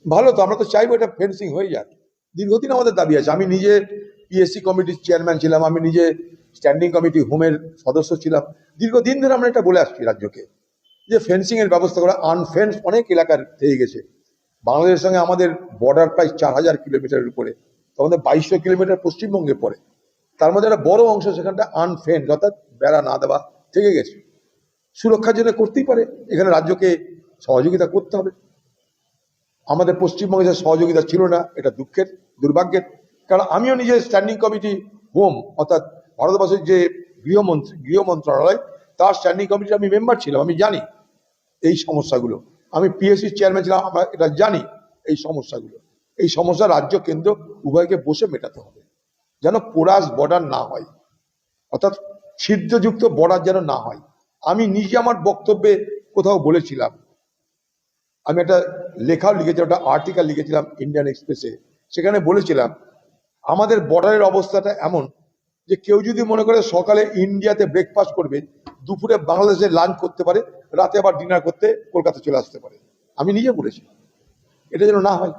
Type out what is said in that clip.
ভালো তো, আমরা তো চাইবো এটা ফেন্সিং হয়ে যাক। দীর্ঘদিন আমাদের দাবি আছে। আমি নিজে পিএসসি কমিটির চেয়ারম্যান ছিলাম, আমি নিজে স্ট্যান্ডিং কমিটি হোমের সদস্য ছিলাম। দীর্ঘদিন ধরে আমরা এটা বলে আসছি রাজ্যকে যে ফেন্সিং এর ব্যবস্থা করা। আনফেন্স অনেক এলাকার থেকে গেছে। বাংলাদেশের সঙ্গে আমাদের বর্ডার প্রায় 4000 কিলোমিটারের উপরে, আমাদের 2200 কিলোমিটার পশ্চিমবঙ্গে পড়ে। তার মধ্যে একটা বড় অংশ সেখানটা আনফেন্স, অর্থাৎ বেড়া না দেওয়া থেকে গেছে। সুরক্ষার জন্য করতেই পারে, এখানে রাজ্যকে সহযোগিতা করতে হবে। আমাদের পশ্চিমবঙ্গে যে সহযোগিতা ছিল না, এটা দুঃখের, দুর্ভাগ্যের। কারণ আমিও নিজে স্ট্যান্ডিং কমিটি হোম, অর্থাৎ ভারতবর্ষের যে গৃহ মন্ত্রণালয়, তার স্ট্যান্ডিং কমিটির আমি মেম্বার ছিলাম। আমি জানি এই সমস্যাগুলো। আমি পিএসসির চেয়ারম্যান ছিলাম, আমরা এটা জানি এই সমস্যাগুলো। এই সমস্যা রাজ্য কেন্দ্র উভয়কে বসে মেটাতে হবে, যেন পোরাস বর্ডার না হয়, অর্থাৎ ছিদ্রযুক্ত বর্ডার যেন না হয়। আমি নিজে আমার বক্তব্যে কোথাও বলেছিলাম, আমি একটা লেখাও লিখেছিলাম, একটা আর্টিকেল লিখেছিলাম ইন্ডিয়ান এক্সপ্রেসে। সেখানে বলেছিলাম আমাদের বর্ডারের অবস্থাটা এমন যে কেউ যদি মনে করে সকালে ইন্ডিয়াতে ব্রেকফাস্ট করবে, দুপুরে বাংলাদেশে লাঞ্চ করতে পারে, রাতে আবার ডিনার করতে কলকাতা চলে আসতে পারে। আমি নিজে বলেছি, এটা যেন না হয়।